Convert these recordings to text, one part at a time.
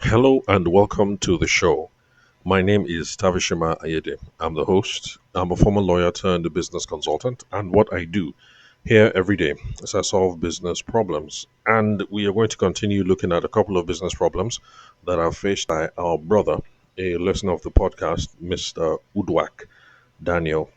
Hello and welcome to the show. My name is Tavishima Ayede. I'm the host. I'm a former lawyer turned business consultant, and what I do here every day is I solve business problems. And we are going to continue looking at a couple of business problems that are faced by our brother, a listener of the podcast, Mr. Udwak Daniel.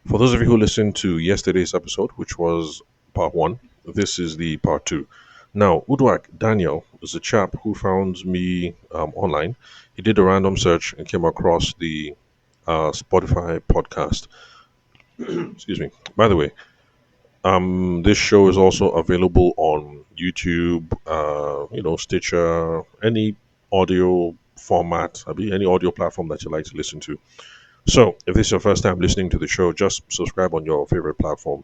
For those of you who listened to yesterday's episode, which was part one, this is the part two. Now, Udwak Daniel is a chap who found me online. He did a random search and came across the Spotify podcast. Excuse me. By the way, this show is also available on YouTube, Stitcher, any audio format, any audio platform that you like to listen to. So, if this is your first time listening to the show, just subscribe on your favorite platform.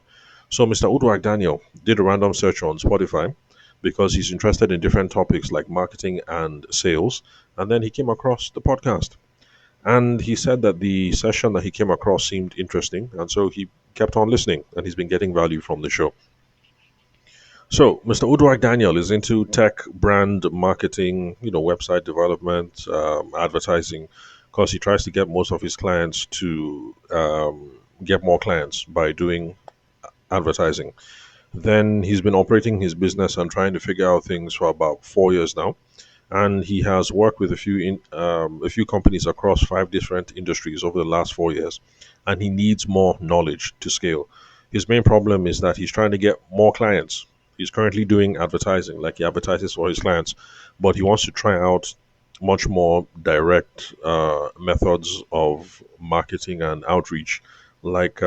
So, Mr. Udwak Daniel did a random search on Spotify because he's interested in different topics like marketing and sales. And then he came across the podcast. And he said that the session that he came across seemed interesting. And so he kept on listening and he's been getting value from the show. So, Mr. Udwak Daniel is into tech, brand marketing, website development, advertising, because he tries to get most of his clients to get more clients by doing advertising. Then he's been operating his business and trying to figure out things for about 4 years now, and he has worked with a few companies across five different industries over the last 4 years, and he needs more knowledge to scale. His main problem is that he's trying to get more clients. He's currently doing advertising, like he advertises for his clients, but he wants to try out much more direct methods of marketing and outreach, like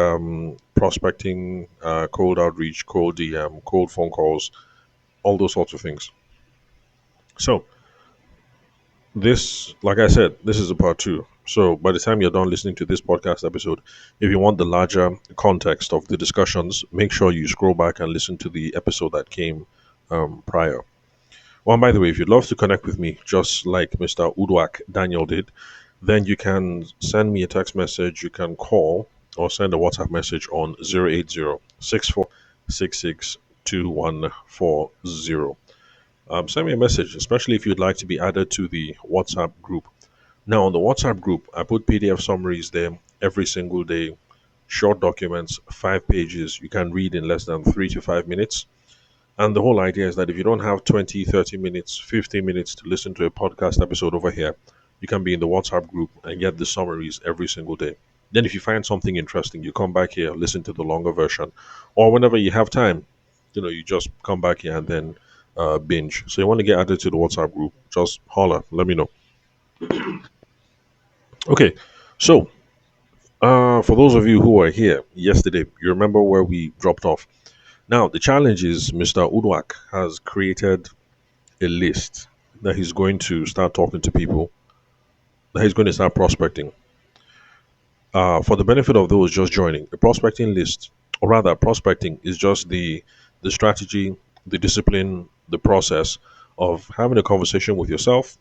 prospecting, cold outreach, cold DM, cold phone calls, all those sorts of things. So, this, like I said, this is a part two. So, by the time you're done listening to this podcast episode, if you want the larger context of the discussions, make sure you scroll back and listen to the episode that came prior. Well, and by the way, if you'd love to connect with me, just like Mr. Udwak Daniel did, then you can send me a text message, you can call, or send a WhatsApp message on 080-6466-2140. Send me a message, especially if you'd like to be added to the WhatsApp group. Now, on the WhatsApp group, I put PDF summaries there every single day, short documents, 5 pages, you can read in less than 3 to 5 minutes. And the whole idea is that if you don't have 20, 30 minutes, 15 minutes to listen to a podcast episode over here, you can be in the WhatsApp group and get the summaries every single day. Then, if you find something interesting, you come back here, listen to the longer version. Or whenever you have time, you just come back here and then binge. So, you want to get added to the WhatsApp group, just holler, let me know. Okay, so for those of you who were here yesterday, you remember where we dropped off. Now, the challenge is Mr. Udwak has created a list that he's going to start talking to people, that he's going to start prospecting. For the benefit of those just joining, a prospecting list, or rather, prospecting is just the strategy, the discipline, the process of having a conversation with yourself,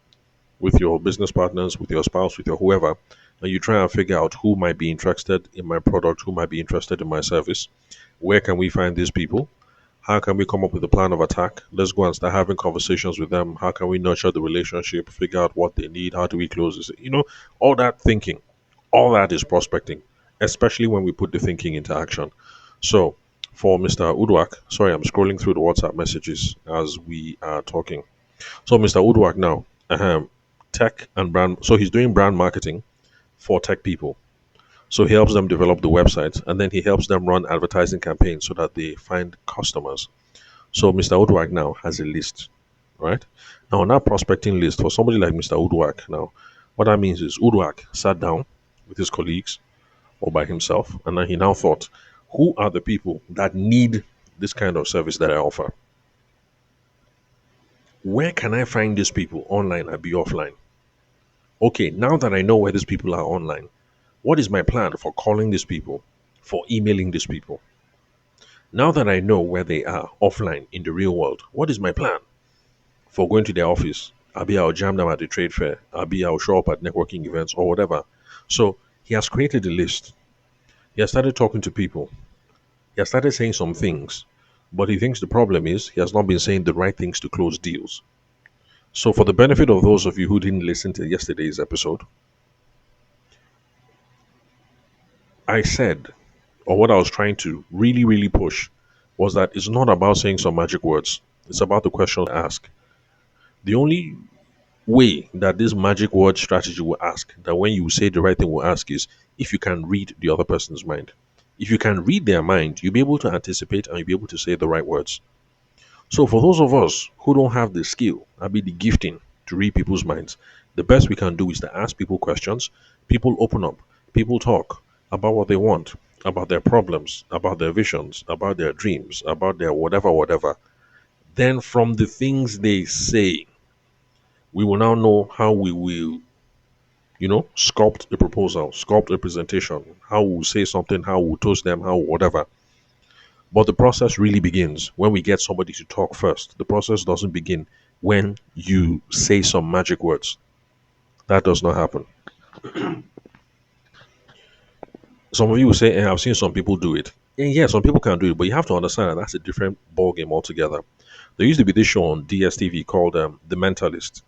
with your business partners, with your spouse, with your whoever, and you try and figure out who might be interested in my product, who might be interested in my service. Where can we find these people? How can we come up with a plan of attack? Let's go and start having conversations with them. How can we nurture the relationship, figure out what they need? How do we close this? All that thinking, all that is prospecting, especially when we put the thinking into action. So, for Mr. Udwak, sorry, I'm scrolling through the WhatsApp messages as we are talking. So, Mr. Udwak now, tech and brand. So, he's doing brand marketing for tech people. So he helps them develop the websites and then he helps them run advertising campaigns so that they find customers. So Mr. Udwak now has a list, right? Now on that prospecting list for somebody like Mr. Udwak now, what that means is Udwak sat down with his colleagues or by himself and then he now thought, who are the people that need this kind of service that I offer? Where can I find these people online and be offline? Okay, now that I know where these people are online, what is my plan for calling these people, for emailing these people? Now that I know where they are offline in the real world, what is my plan for going to their office? I'll jam them at the trade fair. I'll show up at networking events or whatever. So he has created a list. He has started talking to people. He has started saying some things, but he thinks the problem is he has not been saying the right things to close deals. So, for the benefit of those of you who didn't listen to yesterday's episode, I said, or what I was trying to really, really push, was that it's not about saying some magic words. It's about the question to ask. The only way that this magic word strategy will ask, that when you say the right thing will ask, is if you can read the other person's mind. If you can read their mind, you'll be able to anticipate and you'll be able to say the right words. So for those of us who don't have the skill, I mean the gifting to read people's minds, the best we can do is to ask people questions. People open up. People talk about what they want, about their problems, about their visions, about their dreams, about their whatever, whatever. Then from the things they say, we will now know how we will, sculpt a proposal, sculpt a presentation, how we'll say something, how we'll toast them, how whatever. But the process really begins when we get somebody to talk first. The process doesn't begin when you say some magic words. That does not happen. Some of you will say, I've seen some people do it. And yeah, some people can do it, but you have to understand that that's a different ballgame altogether. There used to be this show on DSTV called The Mentalist.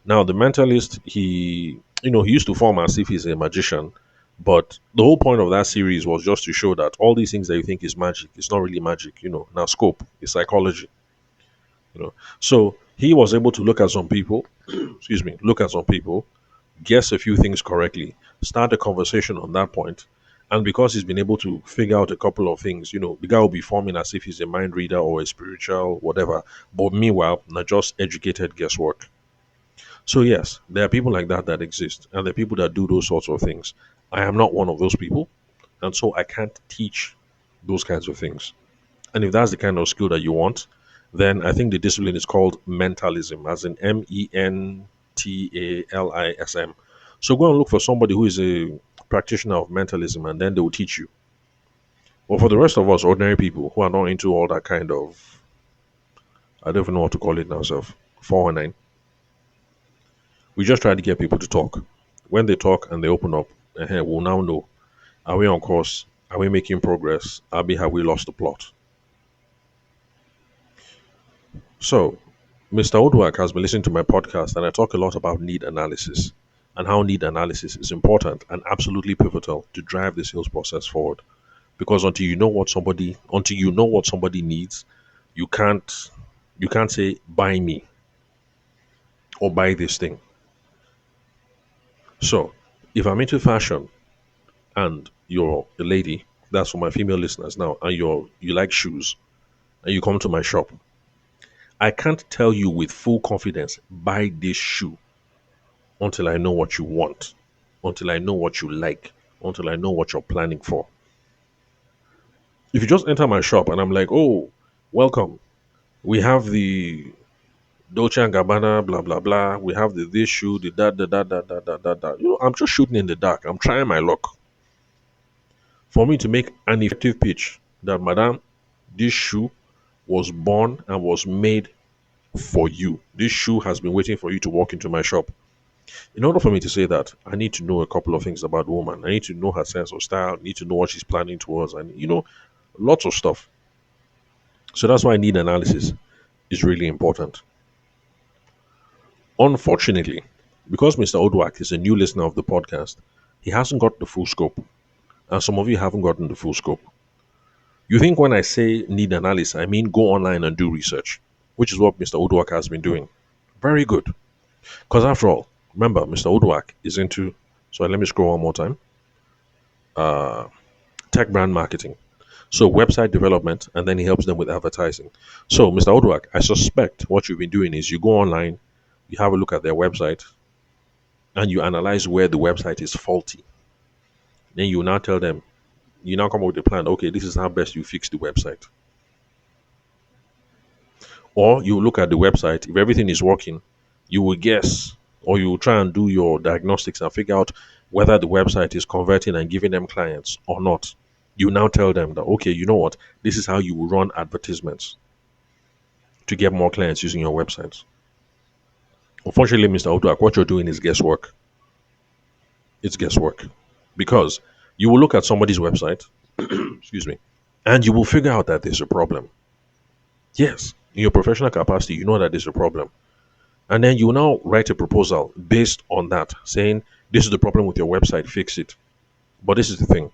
Now, The Mentalist, he used to form as if he's a magician, but the whole point of that series was just to show that all these things that you think is magic, it's not really magic, now scope, it's psychology, So he was able to look at some people, look at some people, guess a few things correctly, start a conversation on that point, and because he's been able to figure out a couple of things, the guy will be forming as if he's a mind reader or a spiritual, whatever. But meanwhile, not just educated guesswork. So yes, there are people like that exist, and there are people that do those sorts of things. I am not one of those people, and so I can't teach those kinds of things. And if that's the kind of skill that you want, then I think the discipline is called mentalism, as in Mentalism. So go and look for somebody who is a practitioner of mentalism, and then they will teach you. But for the rest of us, ordinary people who are not into all that kind of, I don't even know what to call it now, self, 419, we just try to get people to talk. When they talk and they open up, we'll now know, are we on course? Are we making progress? Have we lost the plot? So, Mr. Odwak has been listening to my podcast, and I talk a lot about need analysis and how need analysis is important and absolutely pivotal to drive the sales process forward. Because until you know what somebody needs, you can't say buy me or buy this thing. So, if I'm into fashion and you're a lady, that's for my female listeners now, and you like shoes and you come to my shop, I can't tell you with full confidence, buy this shoe until I know what you want, until I know what you like, until I know what you're planning for. If you just enter my shop and I'm like, oh, welcome, we have the Dolce and Gabbana, blah blah blah. We have this shoe, the that, that. I'm just shooting in the dark. I'm trying my luck. For me to make an effective pitch that, madam, this shoe was born and was made for you. This shoe has been waiting for you to walk into my shop. In order for me to say that, I need to know a couple of things about the woman. I need to know her sense of style. I need to know what she's planning towards, and lots of stuff. So that's why need analysis is really important. Unfortunately, because Mr. Odwak is a new listener of the podcast, he hasn't got the full scope. And some of you haven't gotten the full scope. You think when I say need analysis, I mean go online and do research, which is what Mr. Odwak has been doing. Very good. Because after all, remember, Mr. Odwak is into, so let me scroll one more time, tech brand marketing. So website development, and then he helps them with advertising. So Mr. Odwak, I suspect what you've been doing is you go online, you have a look at their website, and you analyze where the website is faulty. Then you now tell them, you now come up with a plan. Okay, this is how best you fix the website. Or you look at the website. If everything is working, you will guess, or you will try and do your diagnostics and figure out whether the website is converting and giving them clients or not. You now tell them that, okay, you know what? This is how you will run advertisements to get more clients using your websites. Unfortunately, Mr. Odwak, what you're doing is guesswork. It's guesswork. Because you will look at somebody's website, excuse me, and you will figure out that there's a problem. Yes, in your professional capacity, you know that there's a problem. And then you will now write a proposal based on that, saying, this is the problem with your website, fix it. But this is the thing,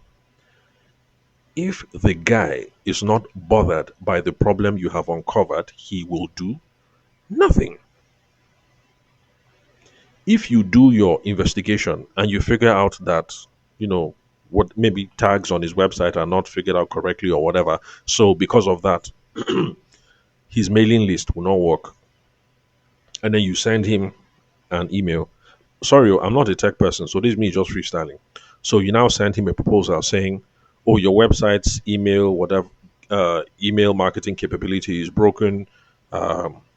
if the guy is not bothered by the problem you have uncovered, he will do nothing. If you do your investigation and you figure out that, you know, what maybe tags on his website are not figured out correctly or whatever, so because of that, his mailing list will not work, and then you send him an email. Sorry, I'm not a tech person, so this is me just freestyling. So you now send him a proposal saying, "Oh, your website's email, whatever, email marketing capability is broken.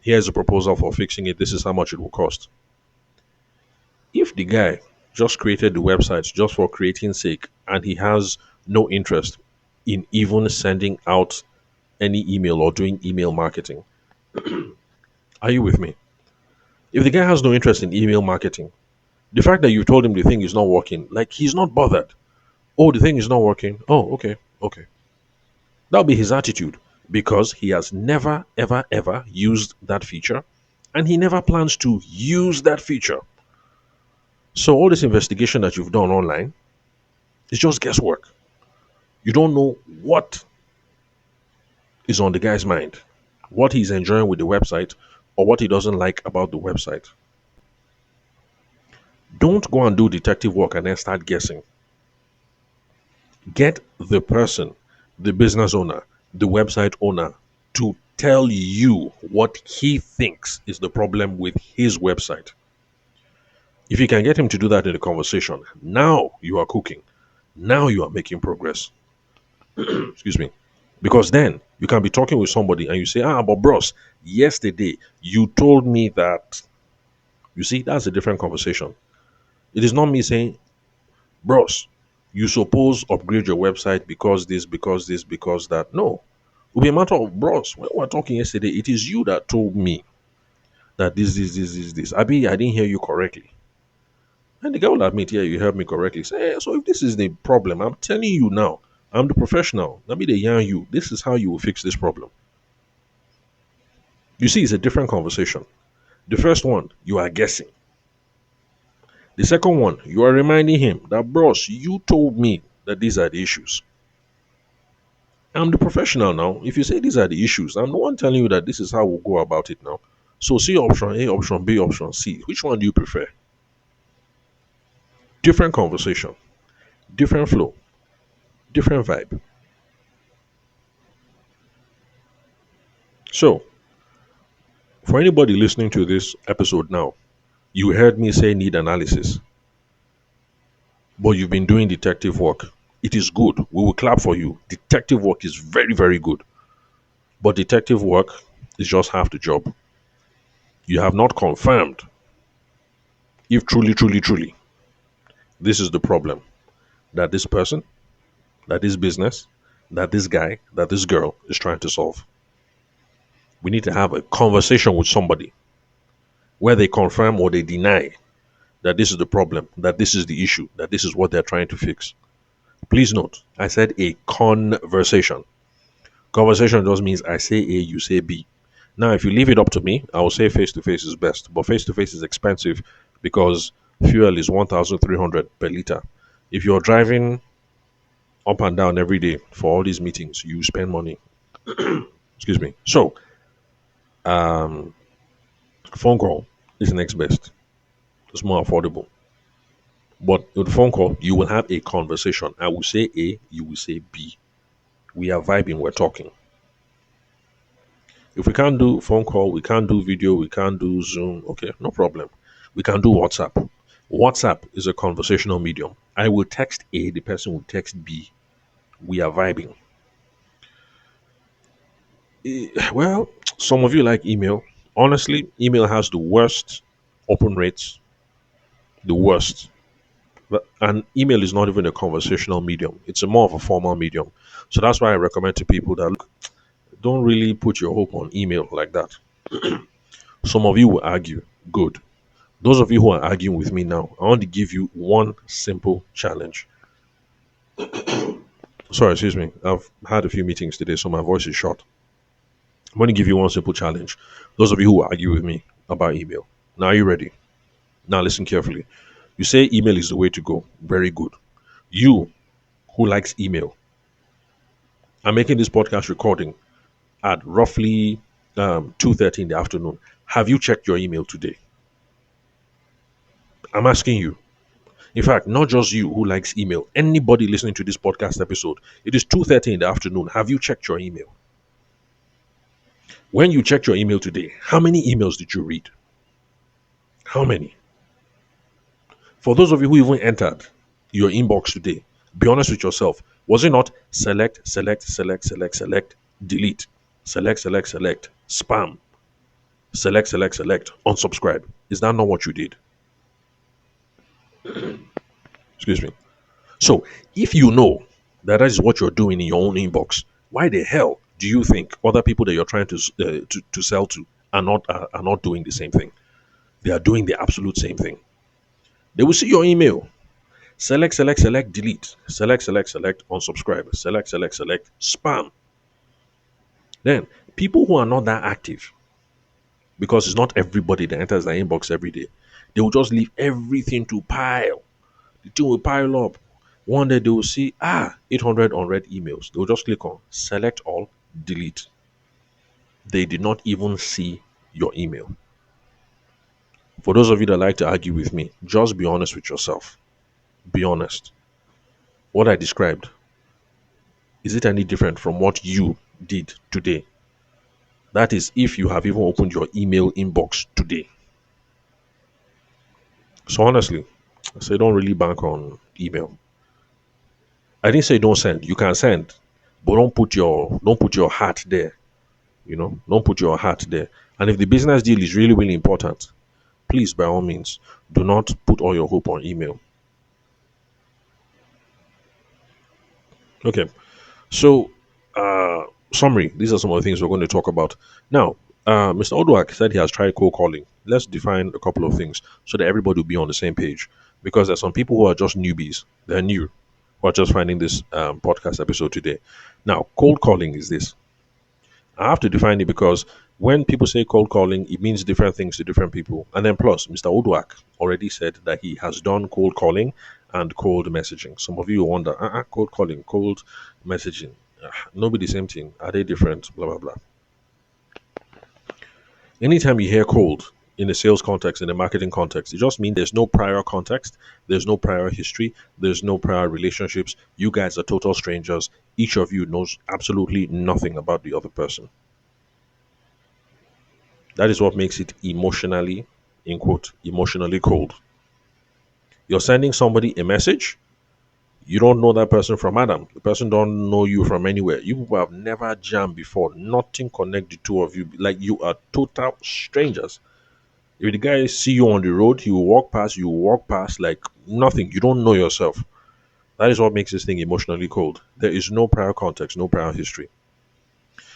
Here's a proposal for fixing it. This is how much it will cost." If the guy just created the website just for creating sake and he has no interest in even sending out any email or doing email marketing, are you with me? If the guy has no interest in email marketing, the fact that you told him the thing is not working, like he's not bothered. Oh, the thing is not working. Oh, okay, okay. That'll be his attitude because he has never, ever, ever used that feature and he never plans to use that feature. So, all this investigation that you've done online is just guesswork. You don't know what is on the guy's mind, what he's enjoying with the website, or what he doesn't like about the website. Don't go and do detective work and then start guessing. Get the person, the business owner, the website owner to tell you what he thinks is the problem with his website. If you can get him to do that in a conversation, now you are cooking. Now you are making progress. Excuse me. Because then you can be talking with somebody and you say, but bros, yesterday you told me that. You see, that's a different conversation. It is not me saying, bros, you suppose upgrade your website because this, because this, because that. No. It will be a matter of, bros, when we were talking yesterday, it is you that told me that this. I didn't hear you correctly. And the guy will admit, yeah, you heard me correctly. Say, so if this is the problem, I'm telling you now, I'm the professional. Let me yarn you. This is how you will fix this problem. You see, it's a different conversation. The first one, you are guessing. The second one, you are reminding him that, bros, you told me that these are the issues. I'm the professional now. If you say these are the issues, I'm the one telling you that this is how we'll go about it now. So see option A, option B, option C. Which one do you prefer? Different conversation, different flow, different vibe. So, for anybody listening to this episode now, you heard me say need analysis, but you've been doing detective work. It is good. We will clap for you. Detective work is very, very good. But detective work is just half the job. You have not confirmed if truly, truly, truly, this is the problem that this person, that this business, that this guy, that this girl is trying to solve. We need to have a conversation with somebody where they confirm or they deny that this is the problem, that this is the issue, that this is what they're trying to fix. Please note, I said a conversation. Conversation just means I say A, you say B. Now, if you leave it up to me, I will say face to face is best, but face to face is expensive because fuel is 1,300 per liter. If you're driving up and down every day for all these meetings, you spend money. Excuse me. So, phone call is next best. It's more affordable. But with phone call, you will have a conversation. I will say A, you will say B. We are vibing, we're talking. If we can't do phone call, we can't do video, we can't do Zoom, okay, no problem. We can do WhatsApp. WhatsApp is a conversational medium. I will text A, the person will text B. We are vibing. Well, some of you like email. Honestly, email has the worst open rates, the worst. And email is not even a conversational medium, it's a more of a formal medium. So that's why I recommend to people that look, don't really put your hope on email like that. Some of you will argue. Good. Those of you who are arguing with me now, I want to give you one simple challenge. Sorry, excuse me. I've had a few meetings today, so my voice is short. I'm going to give you one simple challenge. Those of you who argue with me about email, Now, are you ready? Now, listen carefully. You say email is the way to go. Very good. You who likes email, I'm making this podcast recording at roughly 2:30 in the afternoon. Have you checked your email today? I'm asking you. In fact, not just you who likes email, anybody listening to this podcast episode, it is 2:30 in the afternoon. Have you checked your email? When you checked your email today, how many emails did you read? How many? For those of you who even entered your inbox today, be honest with yourself. Was it not select, select, select, select, select, delete, select, select, select, spam, select, select, select, unsubscribe? Is that not what you did? Excuse me. So, if you know that that is what you're doing in your own inbox, why the hell do you think other people that you're trying to sell to are not doing the same thing? They are doing the absolute same thing. They will see your email. Select, select, select, delete. Select, select, select, unsubscribe. Select, select, select, spam. Then people who are not that active, because it's not everybody that enters their inbox every day, they will just leave everything to pile. The thing will pile up. One day they will see 800 unread emails. They will just click on select all, delete. They did not even see your email. For those of you that like to argue with me, just be honest with yourself. Be honest. What I described, is it any different from what you did today? That is, if you have even opened your email inbox today. So honestly, I say don't really bank on email. I didn't say don't send. You can send, but don't put your heart there. Don't put your heart there. And if the business deal is really, really important, please, by all means, do not put all your hope on email. Okay. So, summary. These are some of the things we're going to talk about. Now, Mr. Odwak said he has tried cold calling. Let's define a couple of things so that everybody will be on the same page. Because there's some people who are just newbies. They're new. Who are just finding this podcast episode today. Now, cold calling is this. I have to define it because when people say cold calling, it means different things to different people. And then plus, Mr. Odwak already said that he has done cold calling and cold messaging. Some of you wonder, cold calling, cold messaging. Nobody the same thing. Are they different? Blah, blah, blah. Anytime you hear cold in a sales context, in a marketing context, it just means there's no prior context, there's no prior history, there's no prior relationships. You guys are total strangers. Each of you knows absolutely nothing about the other person. That is what makes it emotionally, in quote, emotionally cold. You're sending somebody a message. You don't know that person from Adam. The person don't know you from anywhere. You people have never jammed before. Nothing connect the two of you. Like you are total strangers. If the guy see you on the road, he will walk past. You will walk past like nothing. You don't know yourself. That is what makes this thing emotionally cold. There is no prior context, no prior history.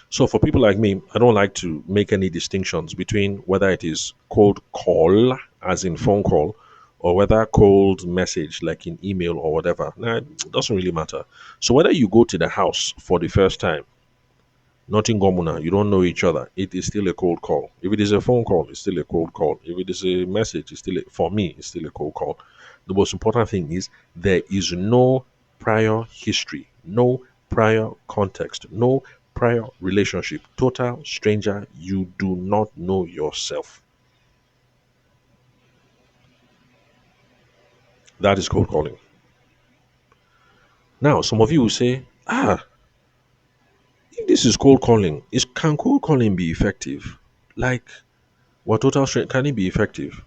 So for people like me, I don't like to make any distinctions between whether it is cold call, as in phone call, or whether cold message, like in email or whatever. Nah, it doesn't really matter. So whether you go to the house for the first time, not in Gomuna, you don't know each other, it is still a cold call. If it is a phone call, it's still a cold call. If it is a message, for me, it's still a cold call. The most important thing is there is no prior history, no prior context, no prior relationship. Total stranger, you do not know yourself. That is cold calling. Now, some of you will say, if this is cold calling, can cold calling be effective? Like, what total stranger, can it be effective?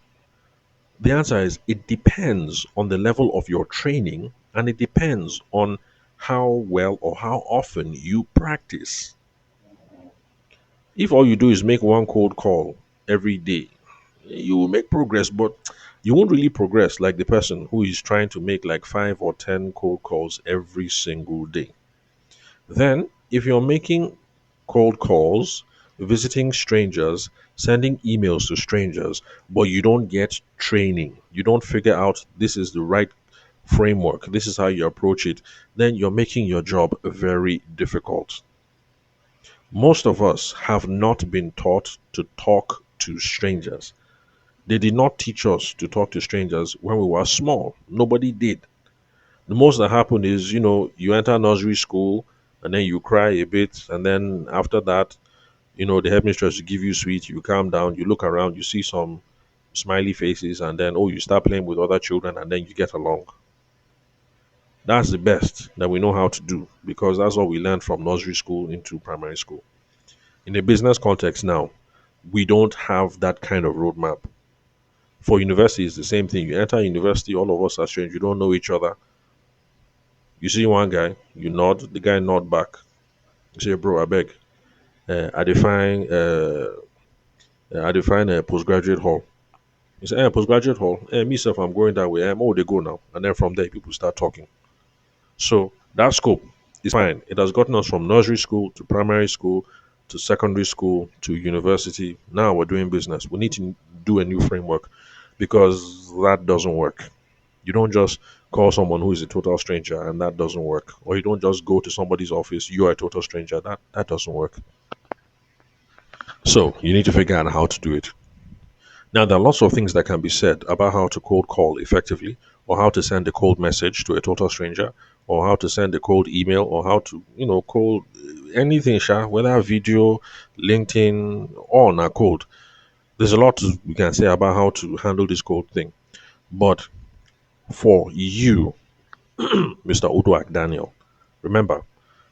The answer is it depends on the level of your training and it depends on how well or how often you practice. If all you do is make one cold call every day, you will make progress, but you won't really progress like the person who is trying to make like 5 or 10 cold calls every single day. Then, if you're making cold calls, visiting strangers, sending emails to strangers, but you don't get training, you don't figure out this is the right framework, this is how you approach it, then you're making your job very difficult. Most of us have not been taught to talk to strangers. They did not teach us to talk to strangers when we were small. Nobody did. The most that happened is, you enter nursery school and then you cry a bit, and then after that, the headmistress will give you sweets, you calm down, you look around, you see some smiley faces, and then, oh, you start playing with other children, and then you get along. That's the best that we know how to do because that's what we learned from nursery school into primary school. In a business context now, we don't have that kind of roadmap. For university, it's the same thing. You enter university, all of us are strange. You don't know each other. You see one guy, you nod, the guy nod back. You say, bro, I beg. I define a postgraduate hall. You say, postgraduate hall. Me, self, I'm going that way. Oh, they go now. And then from there, people start talking. So that scope is fine. It has gotten us from nursery school to primary school to secondary school to university. Now we're doing business. We need to do a new framework because that doesn't work. You don't just call someone who is a total stranger and that doesn't work. Or you don't just go to somebody's office, you are a total stranger. That doesn't work. So you need to figure out how to do it. Now there are lots of things that can be said about how to cold call effectively, or how to send a cold message to a total stranger, or how to send a cold email, or how to, cold anything, whether video, LinkedIn, or not cold. There's a lot we can say about how to handle this cold thing. But for you, Mr. Uduak Daniel, remember,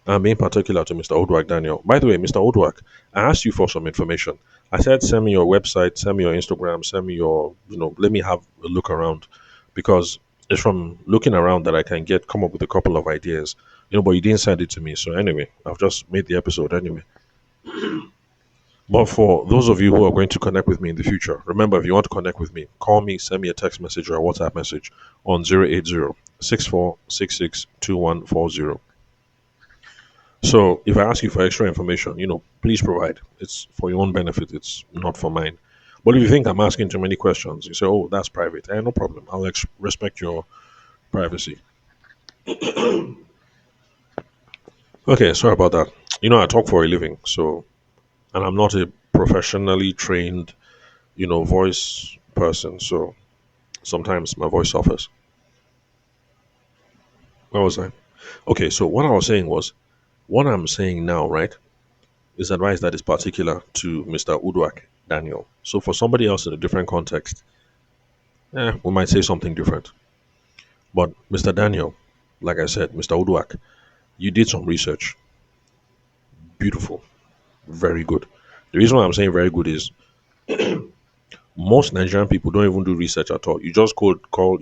I'm being particular to Mr. Uduak Daniel. By the way, Mr. Uduak, I asked you for some information. I said, send me your website, send me your Instagram, send me your, let me have a look around because it's from looking around that I can come up with a couple of ideas, but you didn't send it to me. So anyway, I've just made the episode anyway. But for those of you who are going to connect with me in the future, remember, if you want to connect with me, call me, send me a text message or a WhatsApp message on 080-6466-2140. So if I ask you for extra information, please provide. It's for your own benefit. It's not for mine. But if you think I'm asking too many questions, you say, oh, that's private. No problem. I'll respect your privacy. Okay, sorry about that. I talk for a living, and I'm not a professionally trained, voice person. So sometimes my voice suffers. Where was I? Okay, so what I was saying was, what I'm saying now, right, is advice that is particular to Mr. Uduak Daniel. So for somebody else in a different context, we might say something different. But Mr. Daniel, like I said, Mr. Uduak, you did some research. Beautiful. Very good. The reason why I'm saying very good is most Nigerian people don't even do research at all. You just cold call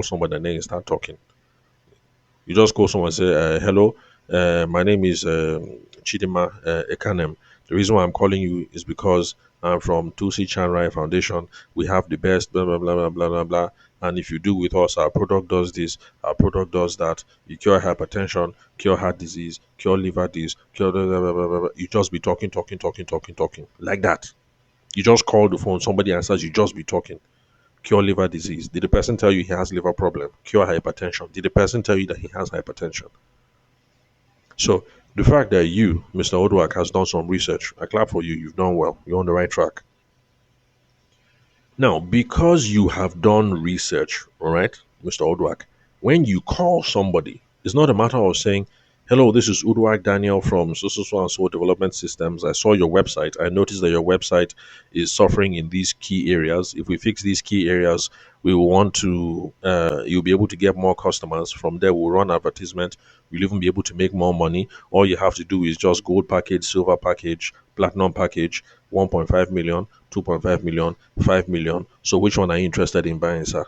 somebody and then you start talking. You just call someone and say, hello, my name is Chidima Ekanem. The reason why I'm calling you is because I'm from Tusi Chanrai Foundation. We have the best, blah, blah, blah, blah, blah, blah, blah. And if you do with us, our product does this, our product does that. You cure hypertension, cure heart disease, cure liver disease, cure blah, blah, blah, blah, blah. You just be talking, like that. You just call the phone, somebody answers, you just be talking. Cure liver disease. Did the person tell you he has liver problem? Cure hypertension. Did the person tell you that he has hypertension? So the fact that you, Mr. Oduak, has done some research, I clap for you. You've done well. You're on the right track. Now, because you have done research, all right, Mr. Oduak, when you call somebody, it's not a matter of saying, hello, this is Uduak Daniel from so and so development systems. I saw your website. I noticed that your website is suffering in these key areas. If we fix these key areas, we will want to, you'll be able to get more customers. From there, we'll run advertisement. We'll even be able to make more money. All you have to do is just gold package, silver package, platinum package, 1.5 million, 2.5 million, 5 million. So which one are you interested in buying, sir?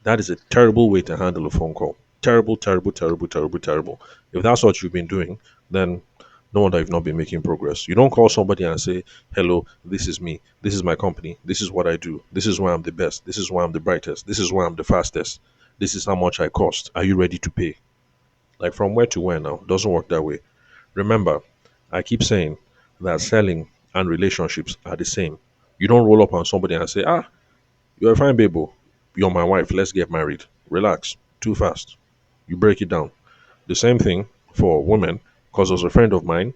That is a terrible way to handle a phone call. Terrible, terrible, terrible, terrible, terrible. If that's what you've been doing, then no wonder you've not been making progress. You don't call somebody and say, hello, this is me. This is my company. This is what I do. This is why I'm the best. This is why I'm the brightest. This is why I'm the fastest. This is how much I cost. Are you ready to pay? Like from where to where now? Doesn't work that way. Remember, I keep saying that selling and relationships are the same. You don't roll up on somebody and say, you're a fine babe. You're my wife. Let's get married. Relax. Too fast. You break it down. The same thing for women, because there was a friend of mine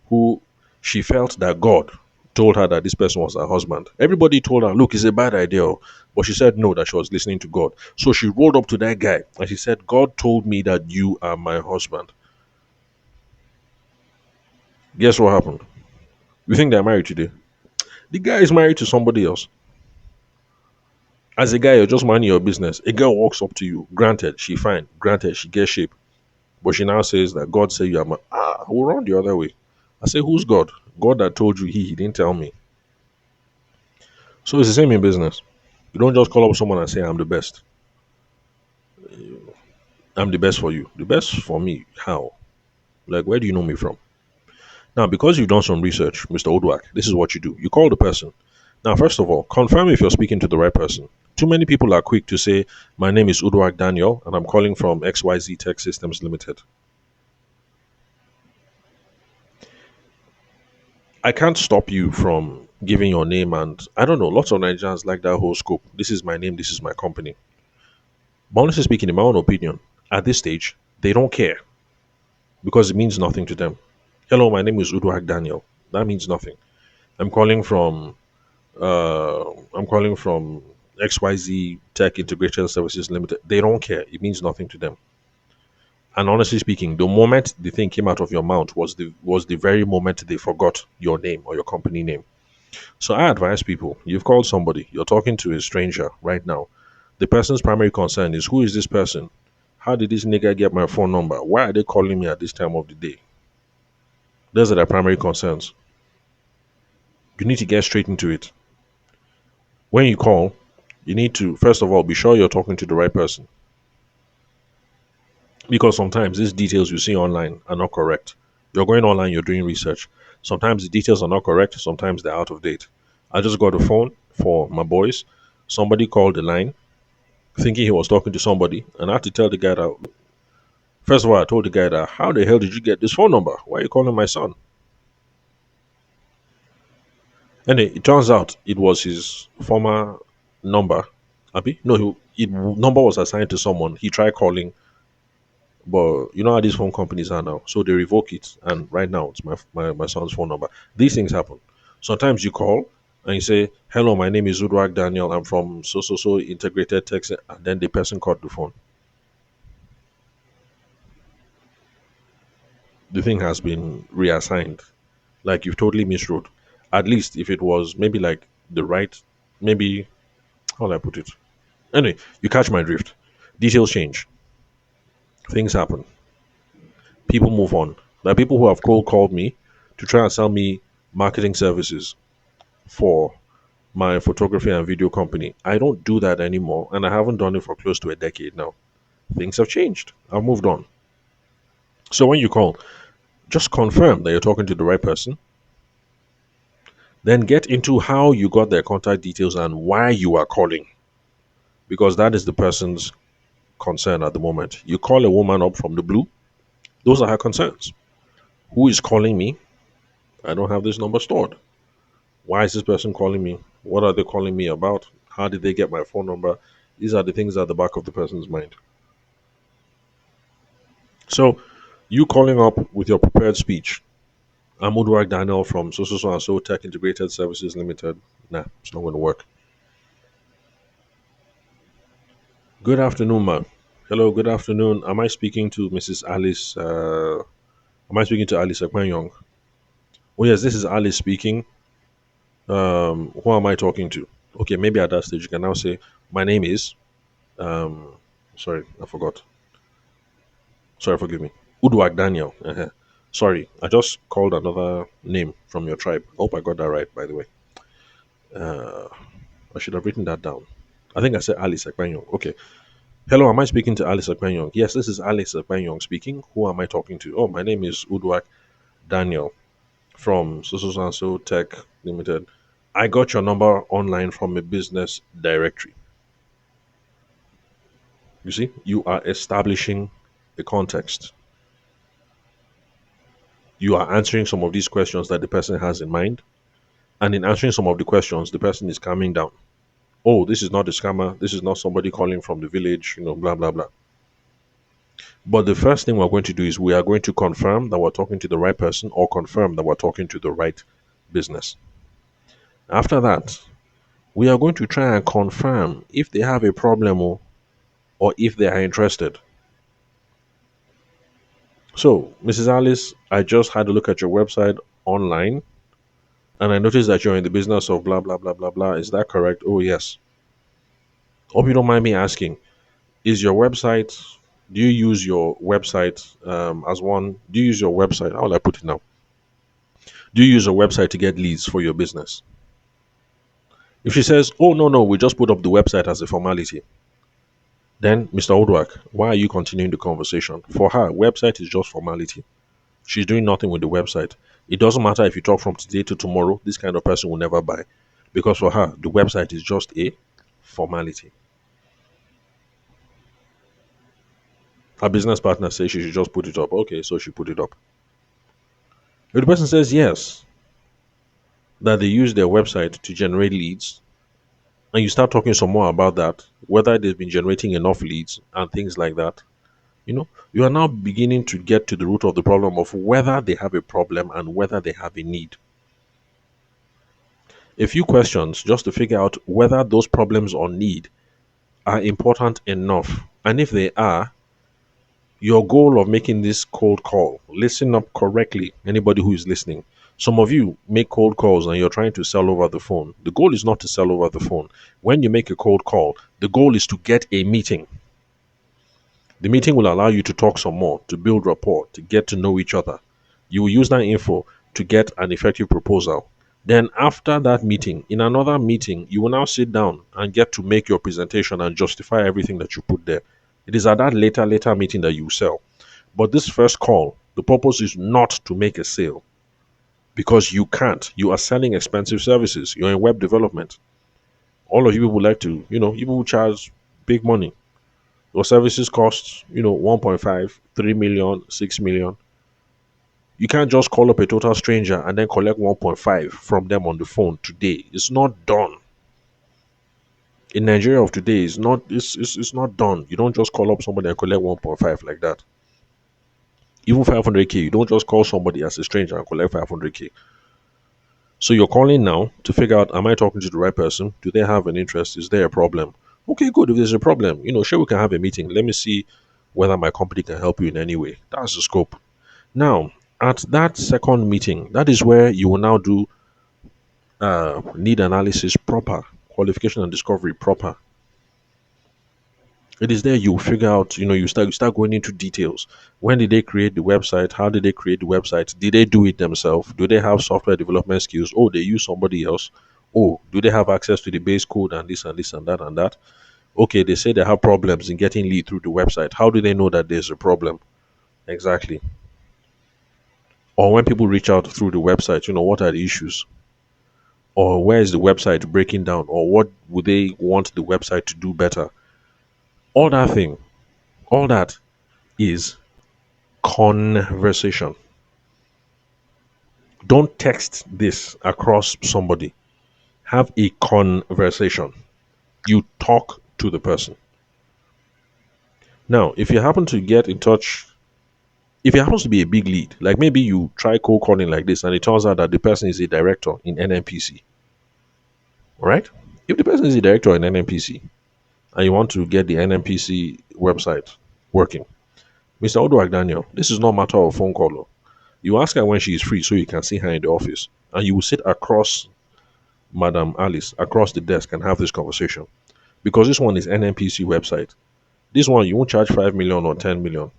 who she felt that God told her that this person was her husband. Everybody told her, look, it's a bad idea. Oh. But she said no, that she was listening to God. So she rolled up to that guy and she said, God told me that you are my husband. Guess what happened? You think they're married today? The guy is married to somebody else. As a guy, you're just minding your business. A girl walks up to you. Granted, she fine. Granted, she gets shape. But she now says that God said you are my. We'll run the other way. I say, who's God? God that told you he didn't tell me. So it's the same in business. You don't just call up someone and say, I'm the best. I'm the best for you. The best for me. How? Like, where do you know me from? Now, because you've done some research, Mr. Odwak, this is what you do. You call the person. Now, first of all, confirm if you're speaking to the right person. Too many people are quick to say, my name is Udwak Daniel, and I'm calling from XYZ Tech Systems Limited. I can't stop you from giving your name, and I don't know, lots of Nigerians like that whole scope. This is my name, this is my company. But honestly speaking, in my own opinion, at this stage, they don't care because it means nothing to them. Hello, my name is Udwak Daniel. That means nothing. I'm calling from I'm calling from XYZ Tech Integrated Services Limited. They don't care. It means nothing to them. And honestly speaking, the moment the thing came out of your mouth was the very moment they forgot your name or your company name. So I advise people, you've called somebody, you're talking to a stranger right now. The person's primary concern is, who is this person? How did this nigga get my phone number? Why are they calling me at this time of the day? Those are their primary concerns. You need to get straight into it. When you call, you need to, first of all, be sure you're talking to the right person. Because sometimes these details you see online are not correct. You're going online, you're doing research. Sometimes the details are not correct, sometimes they're out of date. I just got a phone for my boys. Somebody called the line thinking he was talking to somebody, and I had to tell the guy that, first of all, I told the guy that, how the hell did you get this phone number? Why are you calling my son? And it turns out it was his former number. Abi? No, number was assigned to someone. He tried calling, but you know how these phone companies are now. So they revoke it, and right now it's my son's phone number. These things happen. Sometimes you call and you say, "Hello, my name is Udwak Daniel. I'm from so integrated tech," and then the person called the phone. The thing has been reassigned. Like you've totally miswrote. At least if it was maybe like the right, maybe how do I put it? Anyway, you catch my drift. Details change. Things happen. People move on. There are people who have cold called me to try and sell me marketing services for my photography and video company. I don't do that anymore, and I haven't done it for close to a decade now. Things have changed. I've moved on. So when you call, just confirm that you're talking to the right person. Then get into how you got their contact details and why you are calling, because that is the person's concern at the moment. You call a woman up from the blue, those are her concerns. Who is calling me? I don't have this number stored. Why is this person calling me? What are they calling me about? How did they get my phone number? These are the things at the back of the person's mind. So, you calling up with your prepared speech, I'm Udwak Daniel from so and so Tech Integrated Services Limited. Nah, it's not going to work. Good afternoon, ma'am. Hello, good afternoon. Am I speaking to Mrs. Alice? Am I speaking to Alice Ekpenyong? Oh, yes, this is Alice speaking. Who am I talking to? Okay, maybe at that stage you can now say, my name is, um, sorry, I forgot. Sorry, forgive me. Udwak Daniel. Sorry, I just called another name from your tribe. Hope I got that right, by the way. I should have written that down. I think I said Alice Ekpenyong. Okay. Hello, am I speaking to Alice Ekpenyong? Yes, this is Alice Ekpenyong speaking. Who am I talking to? Oh, my name is Udwak Daniel from so Tech Limited. I got your number online from a business directory. You see, you are establishing a context. You are answering some of these questions that the person has in mind. And in answering some of the questions, the person is calming down. Oh, this is not a scammer. This is not somebody calling from the village, blah, blah, blah. But the first thing we're going to do is we are going to confirm that we're talking to the right person or confirm that we're talking to the right business. After that, we are going to try and confirm if they have a problem or if they are interested. So, Mrs. Alice, I just had a look at your website online and I noticed that you're in the business of blah, blah, blah, blah, blah. Is that correct? Oh, yes. Hope you don't mind me asking. Is your website, do you use your website as one? Do you use your website? How will I put it now? Do you use a website to get leads for your business? If she says, oh, no, no, we just put up the website as a formality, then Mr. Odwak, why are you continuing the conversation? For her, website is just formality. She's doing nothing with the website. It doesn't matter if you talk from today to tomorrow, this kind of person will never buy. Because for her, the website is just a formality. Her business partner says she should just put it up. Okay, so she put it up. If the person says yes, that they use their website to generate leads, and you start talking some more about that, whether they've been generating enough leads and things like that, you are now beginning to get to the root of the problem of whether they have a problem and whether they have a need. A few questions just to figure out whether those problems or need are important enough. And if they are, your goal of making this cold call, listen up correctly, anybody who is listening. Some of you make cold calls and you're trying to sell over the phone. The goal is not to sell over the phone. When you make a cold call, the goal is to get a meeting. The meeting will allow you to talk some more, to build rapport, to get to know each other. You will use that info to get an effective proposal. Then, after that meeting, in another meeting, you will now sit down and get to make your presentation and justify everything that you put there. It is at that later meeting that you sell. But this first call, the purpose is not to make a sale because you can't. You are selling expensive services. You're in web development. All of you people like to, you will charge big money. Your services cost, 1.5, 3 million, 6 million. You can't just call up a total stranger and then collect 1.5 from them on the phone today. It's not done. In Nigeria of today, it's not done. You don't just call up somebody and collect 1.5 like that. Even 500k, you don't just call somebody as a stranger and collect 500k. So you're calling now to figure out, am I talking to the right person? Do they have an interest? Is there a problem? Okay, good. If there's a problem, sure, we can have a meeting. Let me see whether my company can help you in any way. That's the scope. Now, at that second meeting, that is where you will now do need analysis proper, qualification and discovery proper. It is there you figure out, you start going into details. When did they create the website? How did they create the website? Did they do it themselves? Do they have software development skills? Oh, they use somebody else. Oh, do they have access to the base code and this and this and that and that? Okay, they say they have problems in getting lead through the website. How do they know that there's a problem? Exactly. Or when people reach out through the website, what are the issues? Or where is the website breaking down? Or what would they want the website to do better? All that thing, all that is conversation. Don't text this across somebody. Have a conversation. You talk to the person. Now, if you happen to get in touch, if it happens to be a big lead, like maybe you try cold calling like this and it turns out that the person is a director in NNPC, right? If the person is a director in NNPC and you want to get the NNPC website working, Mr. Odwak Daniel, this is not a matter of phone call. Oh. You ask her when she is free so you can see her in the office and you will sit across Madam Alice, across the desk and have this conversation. Because this one is NNPC website. This one you won't charge 5 million or 10 million.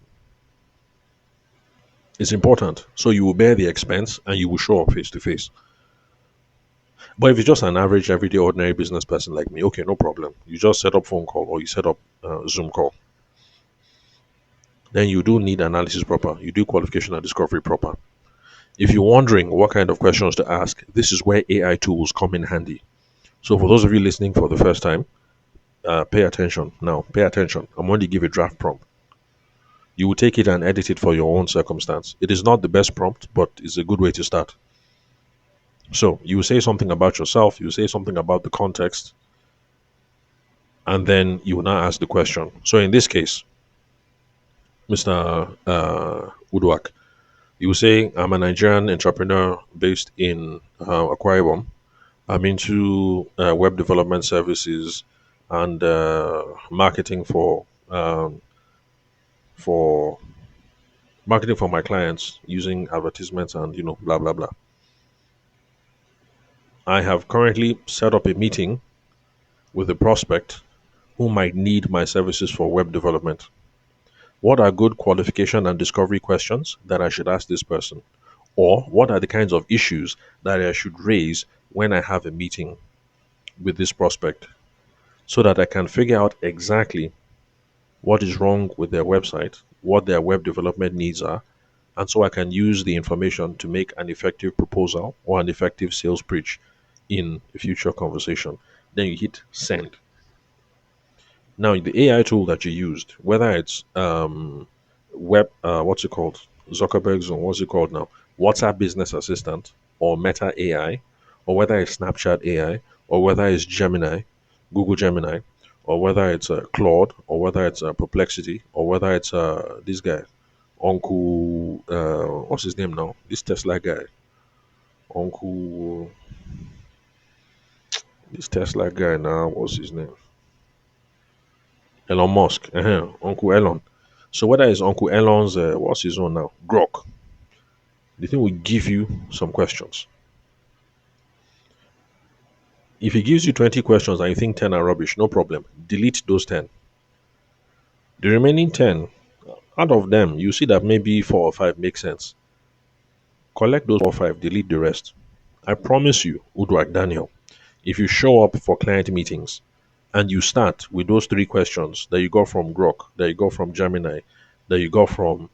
It's important. So you will bear the expense and you will show up face to face. But if you're just an average, everyday, ordinary business person like me, okay, no problem. You just set up phone call or you set up Zoom call. Then you do need analysis proper. You do qualification and discovery proper. If you're wondering what kind of questions to ask, this is where AI tools come in handy. So for those of you listening for the first time, pay attention. Now, pay attention. I'm going to give a draft prompt. You will take it and edit it for your own circumstance. It is not the best prompt, but it's a good way to start. So you say something about yourself, you say something about the context, and then you will now ask the question. So in this case, Mr. Udwak, you will say, I'm a Nigerian entrepreneur based in Akwa Ibom. I'm into web development services and marketing for marketing for my clients using advertisements and blah blah blah. I have currently set up a meeting with a prospect who might need my services for web development. What are good qualification and discovery questions that I should ask this person? Or what are the kinds of issues that I should raise when I have a meeting with this prospect so that I can figure out exactly what is wrong with their website, what their web development needs are, and so I can use the information to make an effective proposal or an effective sales pitch in a future conversation. Then you hit send. Now, the AI tool that you used, whether it's what's it called? Zuckerberg's or what's it called now? WhatsApp Business Assistant or Meta AI, or whether it's Snapchat AI, or whether it's Gemini, Google Gemini, or whether it's Claude, or whether it's Perplexity, or whether it's this guy, Uncle, what's his name now? This Tesla guy, Uncle, this Tesla guy now, what's his name? Elon Musk, Uncle Elon. So whether it's Uncle Elon's, what's his own now? Grok. The thing will give you some questions. If he gives you 20 questions and you think 10 are rubbish, no problem. Delete those 10. The remaining 10, out of them, you see that maybe 4 or 5 make sense. Collect those 4 or 5, delete the rest. I promise you, Uduak Daniel, if you show up for client meetings and you start with those 3 questions that you got from Grok, that you got from Gemini, that you got from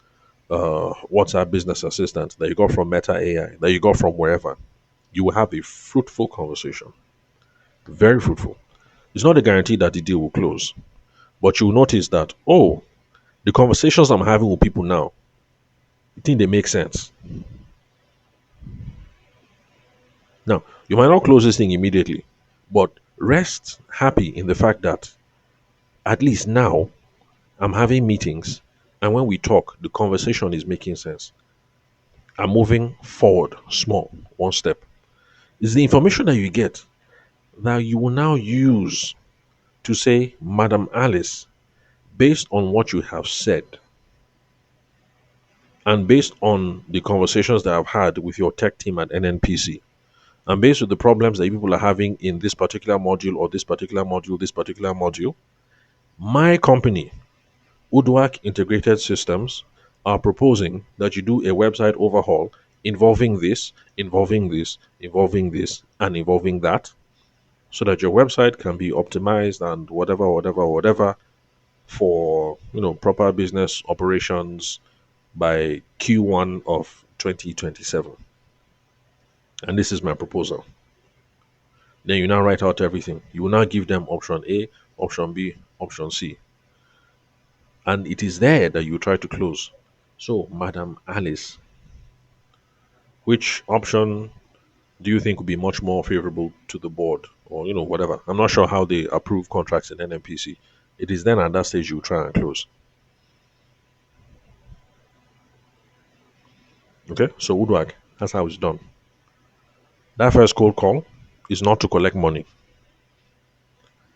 WhatsApp Business Assistant, that you got from Meta AI, that you got from wherever, you will have a fruitful conversation. Very fruitful. It's not a guarantee that the deal will close, but you'll notice that, oh, the conversations I'm having with people now, I think they make sense. Now, you might not close this thing immediately, but rest happy in the fact that at least now I'm having meetings, and when we talk, the conversation is making sense. I'm moving forward small, one step. It's the information that you get that you will now use to say, Madam Alice, based on what you have said, and based on the conversations that I've had with your tech team at NNPC, and based on the problems that people are having in this particular module or this particular module, my company, Udwak Integrated Systems, are proposing that you do a website overhaul involving this, involving this, involving this, and involving that, so that your website can be optimized and whatever for proper business operations by Q1 of 2027. And this is my proposal. Then you now write out everything. You will now give them option A, option B, option C. And it is there that you try to close. So, Madam Alice, which option do you think would be much more favorable to the board? Or, whatever. I'm not sure how they approve contracts in NMPC. It is then at that stage you try and close. Okay? So, Woodwag, that's how it's done. That first cold call is not to collect money.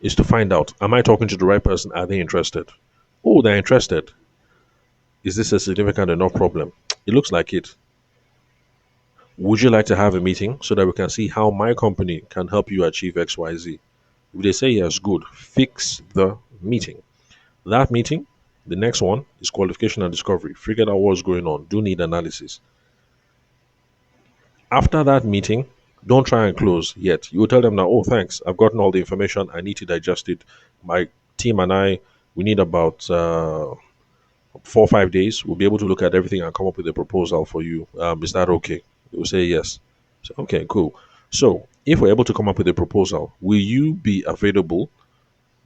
It's to find out, am I talking to the right person? Are they interested? Oh, they're interested. Is this a significant enough problem? It looks like it. Would you like to have a meeting so that we can see how my company can help you achieve XYZ? If they say yes, good. Fix the meeting. That meeting, the next one is qualification and discovery. Figure out what's going on. Do need analysis. After that meeting, don't try and close yet. You will tell them now, oh, thanks. I've gotten all the information. I need to digest it. My team and I, we need about 4 or 5 days. We'll be able to look at everything and come up with a proposal for you. Is that okay? They will say yes. So, okay, cool. So, if we're able to come up with a proposal, will you be available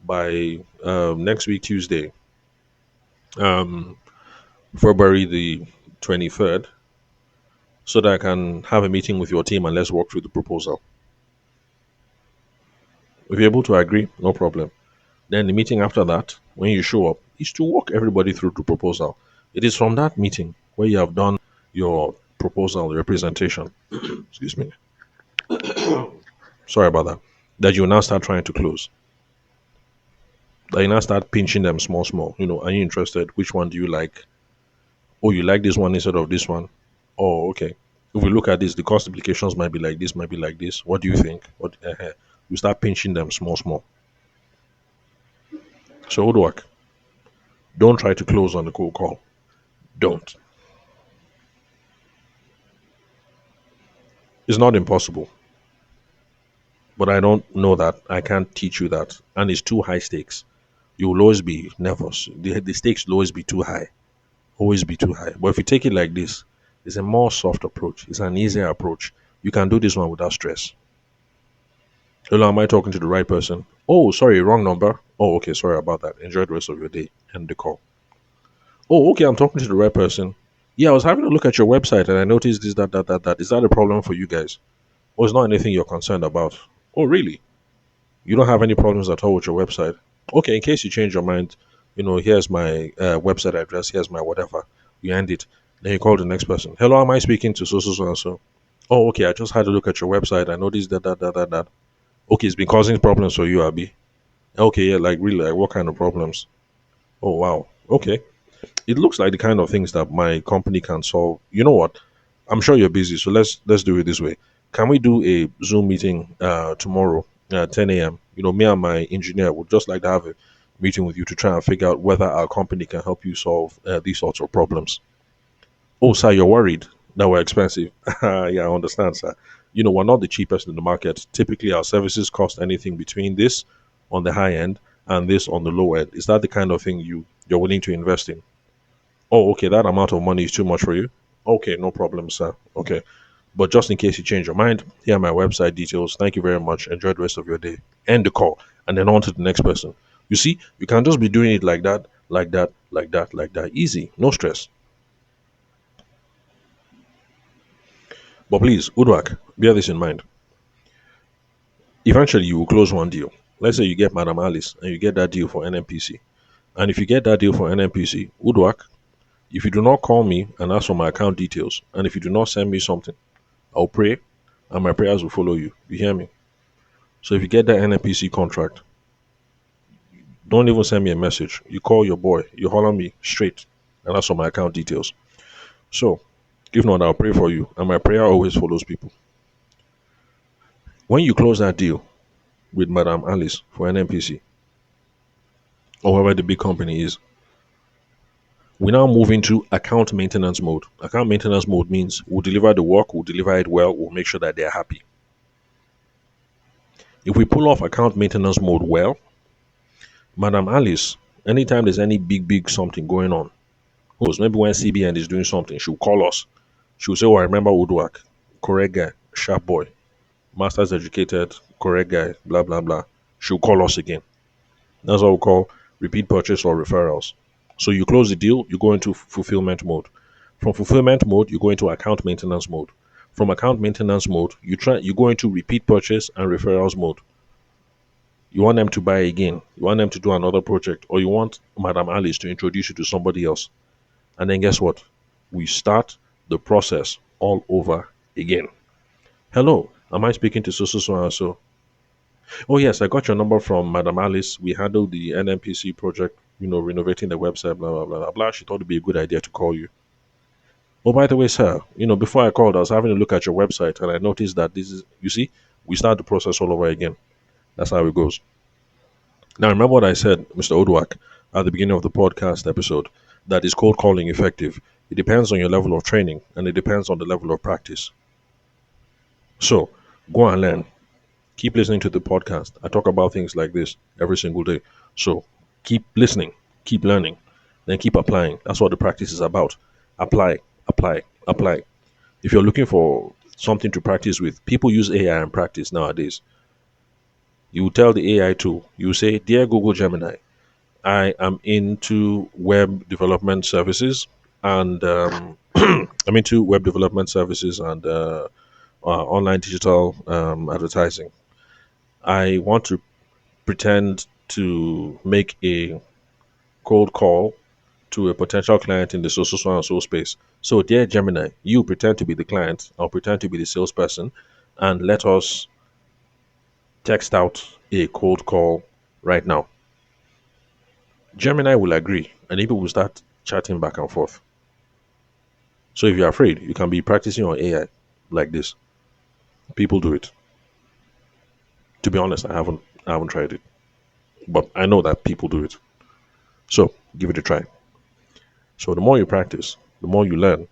by next week, Tuesday, February the 23rd, so that I can have a meeting with your team and let's walk through the proposal? If you're able to agree, no problem. Then the meeting after that, when you show up, is to walk everybody through the proposal. It is from that meeting where you have done your proposal, your presentation. Excuse me. Sorry about that. That you now start trying to close. That you now start pinching them small, small. Are you interested? Which one do you like? Oh, you like this one instead of this one? Oh, okay. If we look at this, the cost implications might be like this, might be like this. What do you think? You start pinching them small, small. So, Udwak, don't try to close on the cold call. Don't. It's not impossible, but I don't know that. I can't teach you that. And it's too high stakes. You will always be nervous. The stakes will always be too high. Always be too high. But if you take it like this, it's a more soft approach. It's an easier approach. You can do this one without stress. Hello, am I talking to the right person? Oh, sorry, wrong number. Oh, okay, sorry about that. Enjoy the rest of your day. End the call. Oh, okay, I'm talking to the right person. Yeah, I was having a look at your website and I noticed this, that, that, that, that. Is that a problem for you guys? Or it's not anything you're concerned about? Oh, really? You don't have any problems at all with your website? Okay, in case you change your mind, here's my website address, here's my whatever. You end it. Then you call the next person. Hello, am I speaking to so, so, so, and so? Oh, okay, I just had a look at your website. I noticed that, that, that, that, that. Okay, it's been causing problems for you, Abby. Okay, yeah, like really, like what kind of problems? Oh, wow. Okay. It looks like the kind of things that my company can solve. You know what? I'm sure you're busy, so let's do it this way. Can we do a Zoom meeting tomorrow at 10 a.m.? Me and my engineer would just like to have a meeting with you to try and figure out whether our company can help you solve these sorts of problems. Oh, sir, you're worried that we're expensive. Yeah, I understand, sir. We're not the cheapest in the market. Typically, our services cost anything between this on the high end and this on the low end. Is that the kind of thing you're willing to invest in? Oh, okay, that amount of money is too much for you. Okay, no problem, sir. Okay. But just in case you change your mind, here are my website details. Thank you very much. Enjoy the rest of your day. End the call and then on to the next person. You see, you can just be doing it like that, like that, like that, like that. Easy, no stress. But please, Udwak, bear this in mind. Eventually, you will close one deal. Let's say you get Madam Alice and you get that deal for NMPC. And if you get that deal for NMPC, Udwak, if you do not call me and ask for my account details, and if you do not send me something, I'll pray and my prayers will follow you. You hear me? So if you get that NNPC contract, don't even send me a message. You call your boy, you holler me straight, and ask for my account details. So, if not, I'll pray for you, and my prayer always follows people. When you close that deal with Madam Alice for NNPC, or whoever the big company is, we now move into account maintenance mode. Account maintenance mode means we'll deliver the work, we'll deliver it well, we'll make sure that they're happy. If we pull off account maintenance mode well, Madam Alice, anytime there's any big something going on, who knows, maybe when CBN is doing something, she'll call us. She'll say, oh, I remember Udwak, correct guy, sharp boy, master's educated, correct guy, blah, blah, blah. She'll call us again. That's what we call repeat purchase or referrals. So you close the deal, you go into fulfillment mode. From fulfillment mode, you go into account maintenance mode. From account maintenance mode, you go into repeat purchase and referrals mode. You want them to buy again, you want them to do another project, or you want Madam Alice to introduce you to somebody else. And then guess what? We start the process all over again. Hello, am I speaking to so and so? Oh yes, I got your number from Madam Alice. We handled the NNPC project, renovating the website, blah blah blah blah blah. She thought it'd be a good idea to call you. Oh, by the way, sir, before I called, I was having a look at your website and I noticed that this is, you see, we start the process all over again. That's how it goes. Now, remember what I said, Mr. Odwak, at the beginning of the podcast episode, that is cold calling effective. It depends on your level of training and it depends on the level of practice. So, go and learn. Keep listening to the podcast. I talk about things like this every single day. So, keep listening, keep learning, then keep applying. That's what the practice is about. Apply, apply, apply. If you're looking for something to practice with, people use AI in practice nowadays. You tell the AI tool, you say, Dear Google Gemini, I am into web development services and I'm into web development services and online digital advertising. I want to pretend to make a cold call to a potential client in the so and so space. So, dear Gemini, you pretend to be the client, I'll pretend to be the salesperson, and let us text out a cold call right now. Gemini will agree, and people will start chatting back and forth. So if you're afraid, you can be practicing on AI like this. People do it. To be honest, I haven't tried it, but I know that people do it. So give it a try. So the more you practice, the more you learn,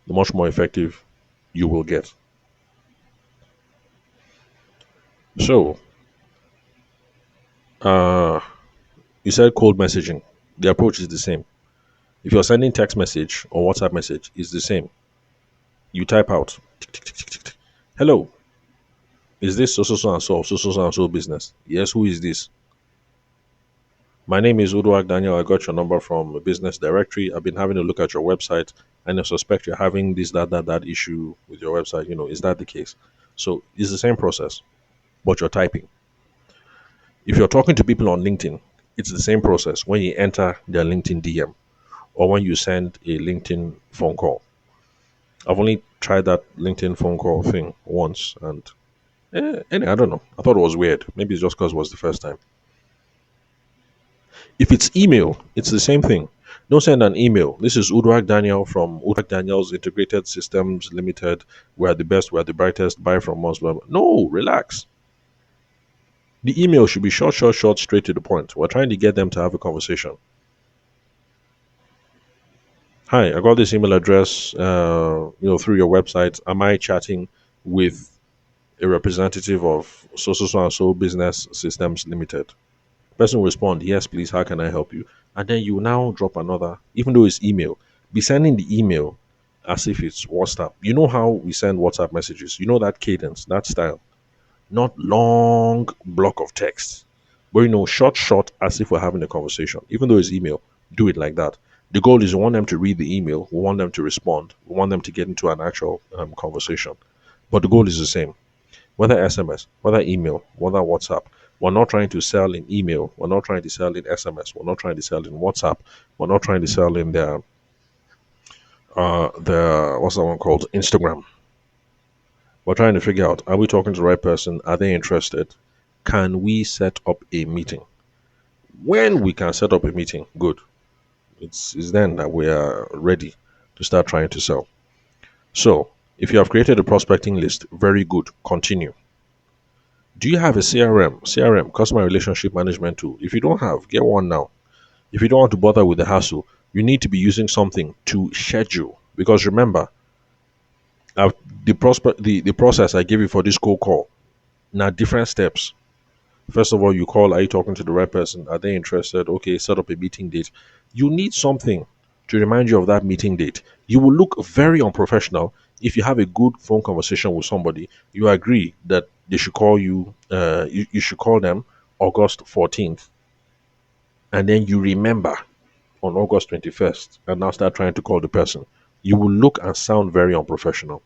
the much more effective you will get. So uh, you said cold messaging. The approach is the same. If you're sending text message or WhatsApp message, it's the same. You type out, tick, tick, tick, tick, tick, tick. Hello, is this so business? Yes, who is this? My name is Uduak Daniel. I got your number from a business directory. I've been having a look at your website and I suspect you're having this, that issue with your website. Is that the case? So it's the same process, but you're typing. If you're talking to people on LinkedIn, it's the same process when you enter their LinkedIn DM or when you send a LinkedIn phone call. I've only tried that LinkedIn phone call thing once and I don't know. I thought it was weird. Maybe it's just because it was the first time. If it's email, it's the same thing. Don't send an email. This is Uduak Daniel from Uduak Daniels Integrated Systems Limited. We're the best, we're the brightest, buy from us. Blah, blah. No, relax. The email should be short, short, short, straight to the point. We're trying to get them to have a conversation. Hi, I got this email address, through your website. Am I chatting with a representative of and so business systems limited? Person will respond, yes, please, how can I help you? And then you now drop another, even though it's email, be sending the email as if it's WhatsApp. You know how we send WhatsApp messages? You know that cadence, that style, not long block of text, but short, short, as if we're having a conversation. Even though it's email, do it like that. The goal is we want them to read the email, we want them to respond, we want them to get into an actual conversation. But the goal is the same. Whether SMS, whether email, whether WhatsApp, we're not trying to sell in email. We're not trying to sell in SMS. We're not trying to sell in WhatsApp. We're not trying to sell in the what's that one called? Instagram. We're trying to figure out, are we talking to the right person? Are they interested? Can we set up a meeting? When we can set up a meeting, good. It's then that we are ready to start trying to sell. So if you have created a prospecting list, very good. Continue. Do you have a CRM? CRM, customer relationship management tool. If you don't have, get one now. If you don't want to bother with the hassle, you need to be using something to schedule. Because remember, the process I gave you for this cold call, now different steps. First of all, you call, are you talking to the right person? Are they interested? Okay, set up a meeting date. You need something to remind you of that meeting date. You will look very unprofessional if you have a good phone conversation with somebody. You agree that they should call you, you should call them August 14th. And then you remember on August 21st and now start trying to call the person. You will look and sound very unprofessional.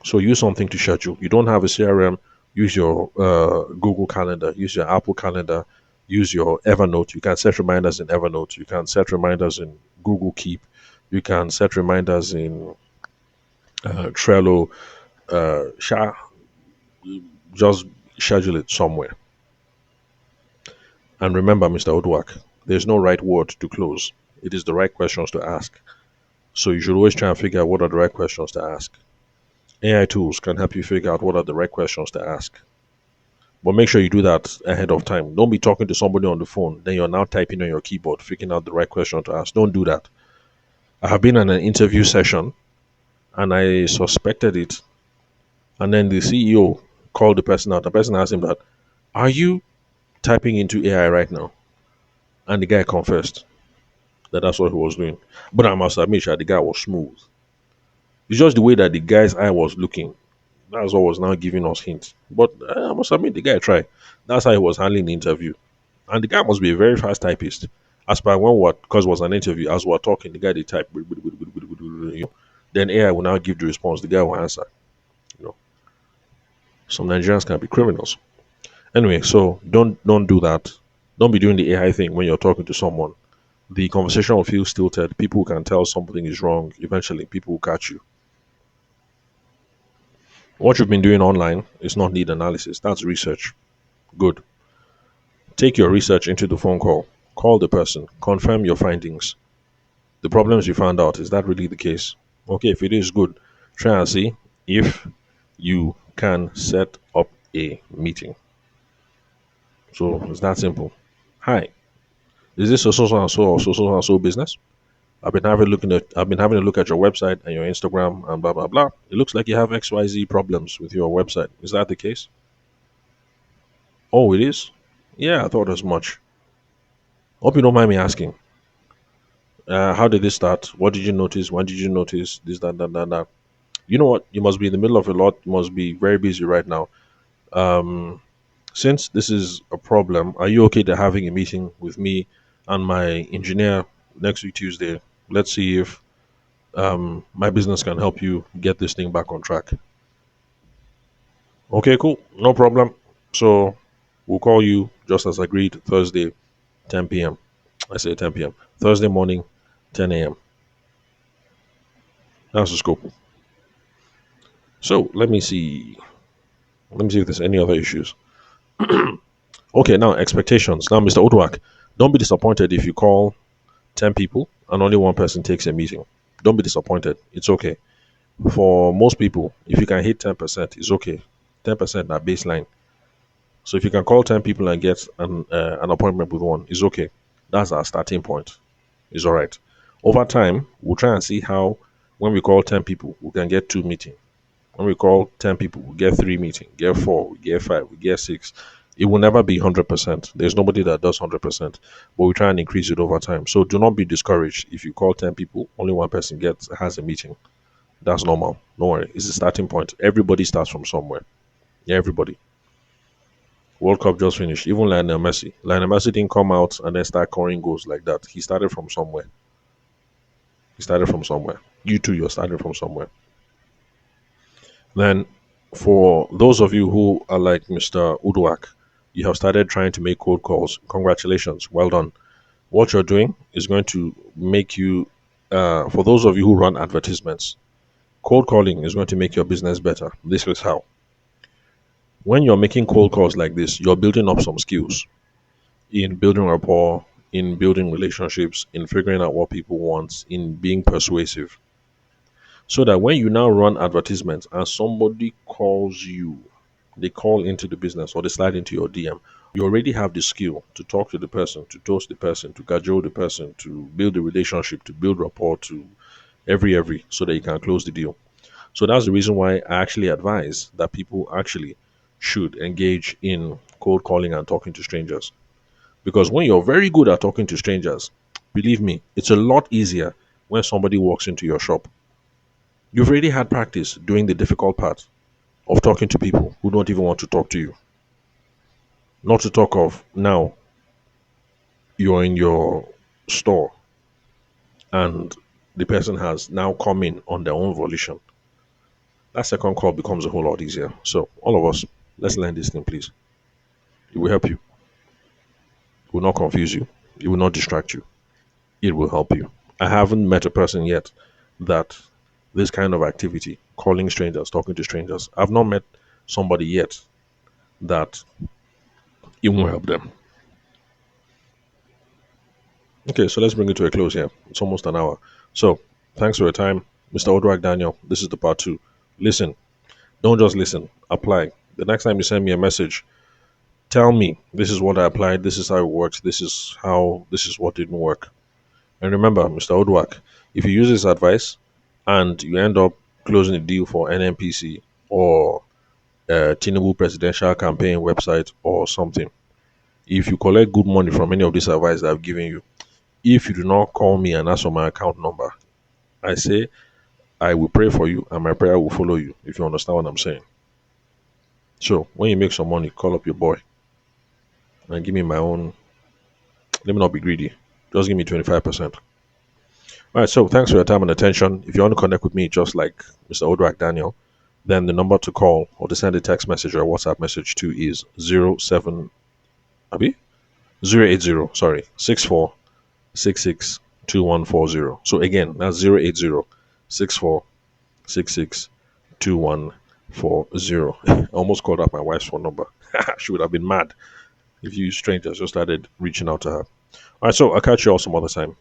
So use something to schedule. You don't have a CRM, use your Google Calendar, use your Apple Calendar, use your Evernote. You can set reminders in Evernote. You can set reminders in Google Keep. You can set reminders in Trello. Just schedule it somewhere. And remember, Mr. Odwak, there's no right word to close. It is the right questions to ask. So you should always try and figure out what are the right questions to ask. AI tools can help you figure out what are the right questions to ask. But make sure you do that ahead of time. Don't be talking to somebody on the phone, then you're now typing on your keyboard, figuring out the right question to ask. Don't do that. I have been in an interview session and I suspected it. And then the CEO called the person out. The person asked him that, are you typing into AI right now? And the guy confessed that that's what he was doing. But I must admit that the guy was smooth. It's just the way that the guy's eye was looking. That's what was now giving us hints. But I must admit, the guy tried. That's how he was handling the interview. And the guy must be a very fast typist. As per when what, because it was an interview, as we were talking, the guy they type, then AI will now give the response. The guy will answer. You know, some Nigerians can be criminals. Anyway, so don't do that. Don't be doing the AI thing when you're talking to someone. The conversation will feel stilted. People can tell something is wrong. Eventually, people will catch you. What you've been doing online is not need analysis. That's research. Good. Take your research into the phone call. Call the person. Confirm your findings. The problems you found out, is that really the case? Okay, if it is, good. Try and see if you can set up a meeting. So it's that simple. Hi, is this so and so or so and so business? I've been having a look at your website and your Instagram and blah blah blah. It looks like you have XYZ problems with your website. Is that the case? Oh, it is? Yeah, I thought as much. Hope you don't mind me asking. How did this start? What did you notice? When did you notice this, that? You know what? You must be in the middle of a lot. You must be very busy right now. Since this is a problem, are you okay to having a meeting with me and my engineer next week Tuesday? Let's see if my business can help you get this thing back on track. Okay, cool. No problem. So we'll call you just as agreed Thursday, 10 p.m. I say 10 p.m. Thursday morning, 10 a.m. That's the scope. So let me see. Let me see if there's any other issues. Okay, now expectations. Now, Mr. Odwak, don't be disappointed if you call 10 people and only one person takes a meeting. Don't be disappointed. It's okay. For most people, if you can hit 10%, it's okay. 10% at baseline. So if you can call 10 people and get an appointment with one, it's okay. That's our starting point. It's all right. Over time, we'll try and see how, when we call 10 people, we can get two meetings. When we call 10 people, we get three meetings, get four, we get five, we get six. It will never be 100%. There's nobody that does 100%, but we try and increase it over time. So do not be discouraged if you call 10 people, only one person has a meeting. That's normal. Don't worry. It's the starting point. Everybody starts from somewhere. Yeah, everybody. World Cup just finished. Even Lionel Messi. Lionel Messi didn't come out and then start scoring goals like that. He started from somewhere. He started from somewhere. You too, you're starting from somewhere. Then, for those of you who are like Mr. Uduak, you have started trying to make cold calls. Congratulations. Well done. What you're doing is going to make you, for those of you who run advertisements, cold calling is going to make your business better. This is how. When you're making cold calls like this, you're building up some skills in building rapport, in building relationships, in figuring out what people want, in being persuasive. So that when you now run advertisements and somebody calls you, they call into the business or they slide into your DM, you already have the skill to talk to the person, to toast the person, to cajole the person, to build a relationship, to build rapport, to every, so that you can close the deal. So that's the reason why I actually advise that people actually should engage in cold calling and talking to strangers. Because when you're very good at talking to strangers, believe me, it's a lot easier when somebody walks into your shop. You've already had practice doing the difficult part of talking to people who don't even want to talk to you. Not to talk of now you're in your store and the person has now come in on their own volition. That second call becomes a whole lot easier. So, all of us, let's learn this thing, please. It will help you. It will not confuse you. It will not distract you. It will help you. I haven't met a person yet that this kind of activity, calling strangers, talking to strangers, I've not met somebody yet that it won't help them. Okay, so let's bring it to a close here. It's almost an hour. So, thanks for your time, Mr. Odrak Daniel. This is the part two. Listen. Don't just listen. Apply. The next time you send me a message, tell me this is what I applied, this is how it works, this is what didn't work. And remember, Mr. Odwak, if you use this advice and you end up closing a deal for NNPC or Tinubu presidential campaign website or something, if you collect good money from any of this advice that I've given you, if you do not call me and ask for my account number, I say I will pray for you and my prayer will follow you, if you understand what I'm saying. So when you make some money, call up your boy and give me my own. Let me not be greedy. Just give me 25%. All right. So thanks for your time and attention. If you want to connect with me, just like Mr. Odrak Daniel, then the number to call or to send a text message or a WhatsApp message to is 07 Abi 080 sorry 64662140. So again, that's 080 64662140. 40. I almost called out my wife's phone number. She would have been mad if you strangers just started reaching out to her. All right, so I'll catch you all some other time.